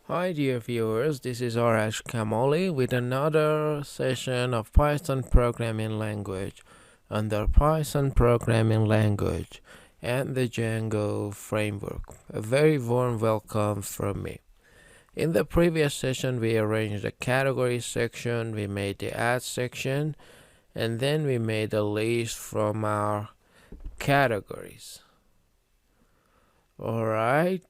Hi dear viewers, this is Arash Kamoli with another session of Python programming language under Python programming language and the Django framework. A very warm welcome from me. In the previous session we arranged the category section, we made the add section, and then we made a list from our categories. Alright.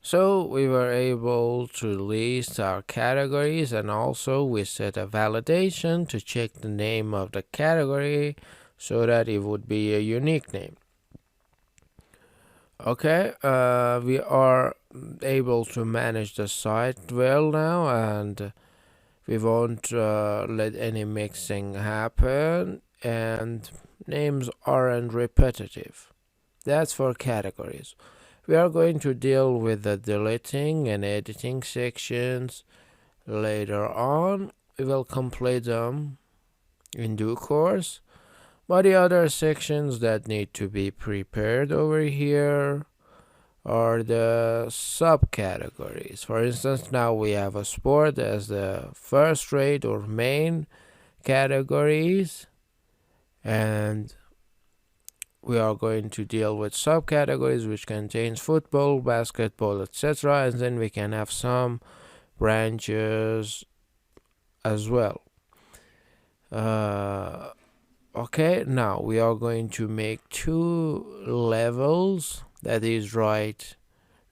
So we were able to list our categories, and also we set a validation to check the name of the category so that it would be a unique name. Okay, we are able to manage the site well now, and we won't let any mixing happen, and names aren't repetitive. That's for categories. We are going to deal with the deleting and editing sections later on. We will complete them in due course. But the other sections that need to be prepared over here are the subcategories. For instance, now we have a sport as the first rate or main categories, and we are going to deal with subcategories which contains football, basketball, etc., and then we can have some branches as well. Okay, now we are going to make two levels. That is right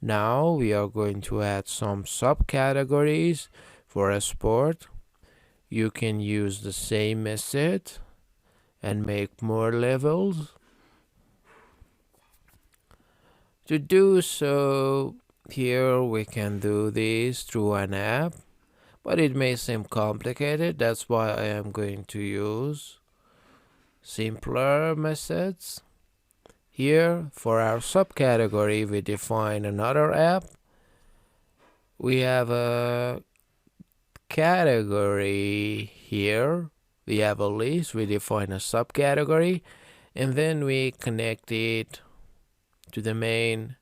now we are going to add some subcategories for a sport. You can use the same method and make more levels. To do so, here we can do this through an app, but it may seem complicated. That's why I am going to use simpler methods. Here, for our subcategory, we define another app. We have a category here. We have a list. We define a subcategory, and then we connect it to the main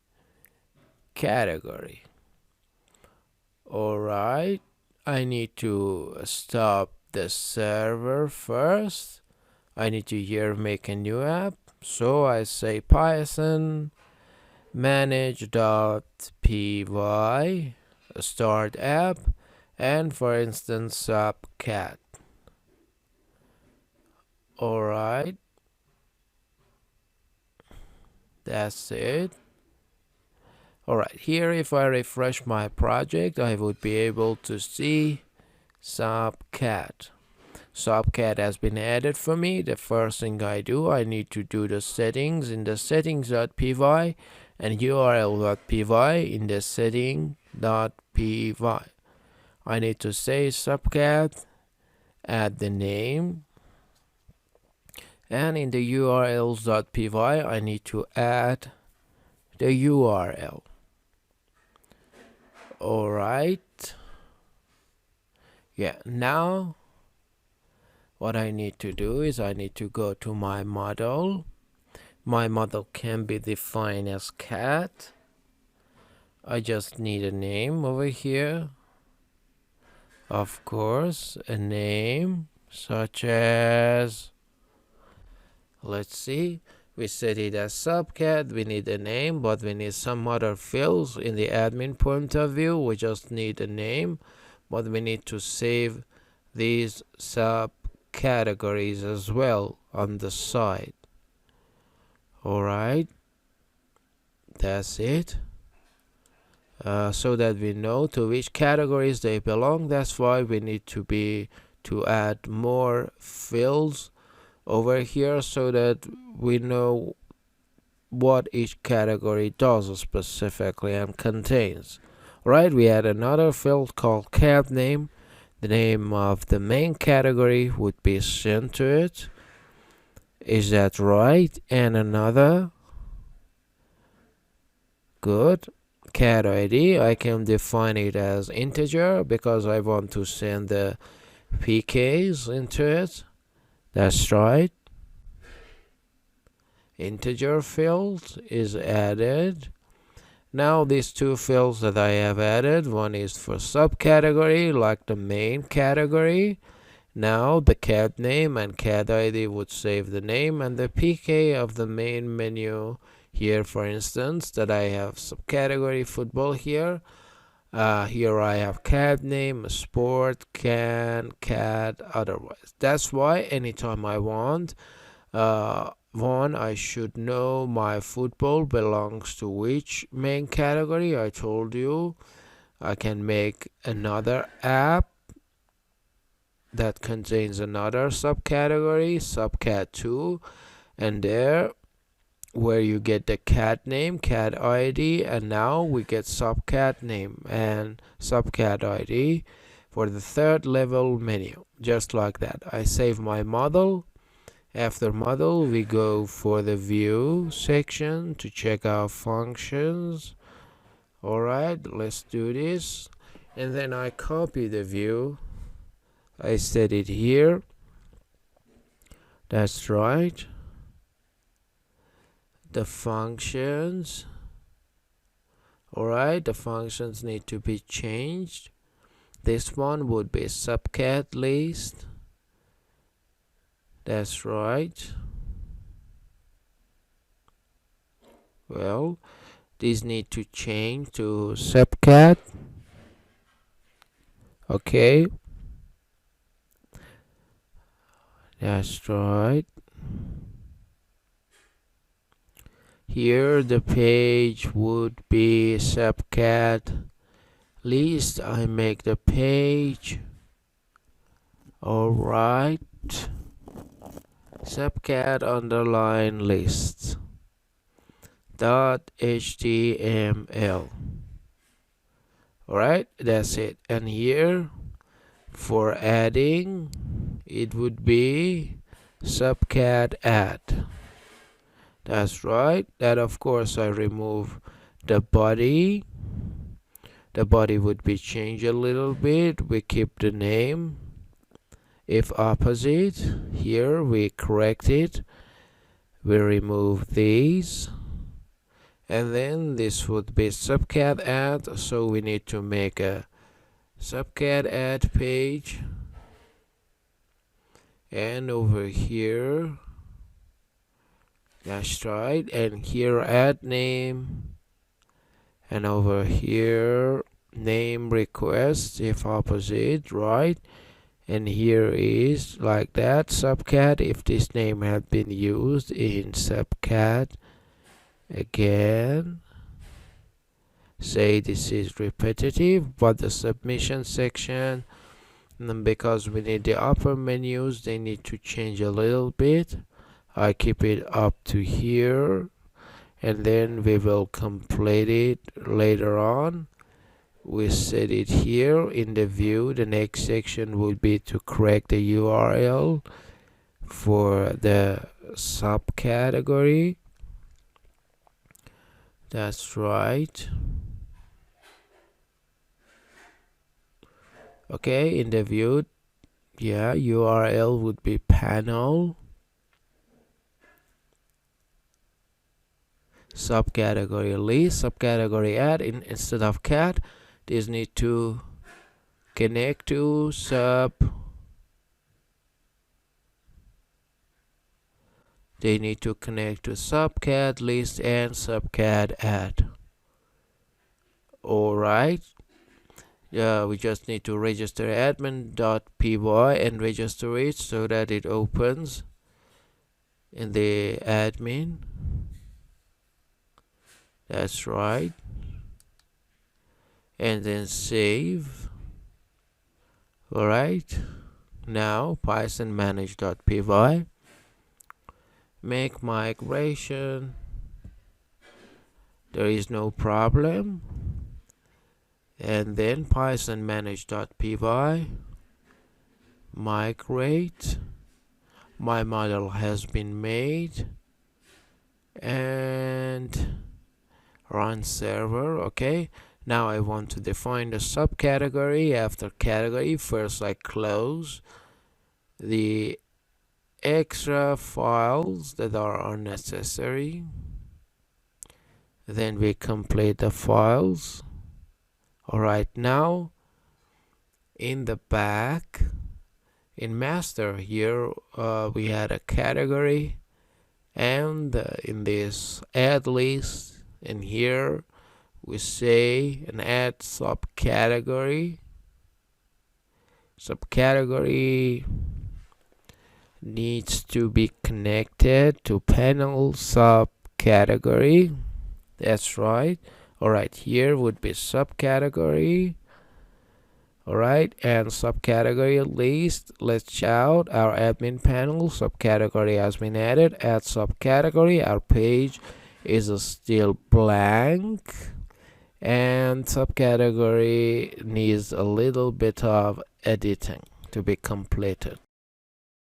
category. Alright, I need to stop the server first. I need to here make a new app. So I say Python manage.py start app, and for instance SubCat. Alright, that's it. Alright, here if I refresh my project, I would be able to see SubCat. SubCat has been added for me. The first thing I do, I need to do the settings in the settings.py and url.py in the setting.py. I need to say SubCat, add the name, and in the urls.py I need to add the URL. Alright, yeah, now what I need to do is I need to go to my model. My model can be defined as cat. I just need a name over here. Of course, a name such as, let's see, we set it as SubCat. We need a name, but we need some other fields. In the admin point of view, we just need a name, but we need to save these subcategories as well on the side. Alright, that's it. So that we know to which categories they belong. That's why we need to add more fields over here so that we know what each category does specifically and contains. Right, we add another field called cat name. The name of the main category would be sent to it. Is that right? And another. Good. Cat ID, I can define it as integer because I want to send the pks into it. That's right. integer field is added. Now these two fields that I have added, one is for subcategory, like the main category. Now the cat name and cat ID would save the name, and the PK of the main menu here, for instance, that I have subcategory football here. Here I have cat name, sport, cat, otherwise. That's why anytime I want, I should know my football belongs to which main category. I told you I can make another app that contains another subcategory, subcat2, and there where you get the cat name, cat ID, and now we get subcat name and subcat ID for the third level menu, just like that. I save my model. After model, we go for the view section to check our functions. Alright, let's do this, and then I copy the view. I set it here. That's right. The functions. Alright, the functions need to be changed. This one would be subcat list. That's right. Well, these need to change to subcat. Okay. That's right. Here the page would be subcat list. I make the page. Alright. Subcat underline list dot html. Alright, that's it. And here for adding, it would be subcat add. That's right. That, of course, I remove the body. The body would be changed a little bit. We keep the name. If opposite, here we correct it. We remove these. And then this would be subcat add. So we need to make a subcat add page. And over here, that's right. And here add name. And over here, name request if opposite, right? And here is like that, subcat, if this name had been used in subcat. Again, say this is repetitive, but the submission section, and because we need the upper menus, they need to change a little bit. I keep it up to here, and then we will complete it later on. We set it here in the view. The next section will be to correct the URL for the subcategory. That's right. Okay, in the view, yeah, URL would be panel. Subcategory list, subcategory add. Instead of cat, these need to connect to they need to connect to subcat list and subcat add. Alright. We just need to register admin.py and register it so that it opens in the admin. That's right. And then save. Alright. Now Python manage.py. Make migration. There is no problem. And then Python manage.py. Migrate. My model has been made. And run server. Okay. Now I want to define the subcategory. After category, first I close the extra files that are unnecessary. Then we complete the files. Alright, now in the back, in master here, we had a category, and in this add list, in here we say an add subcategory. Subcategory needs to be connected to panel subcategory. That's right. Alright, here would be subcategory. Alright, and subcategory list. Let's check out our admin panel. Subcategory has been added. Add subcategory. Our page is still blank, and subcategory needs a little bit of editing to be completed.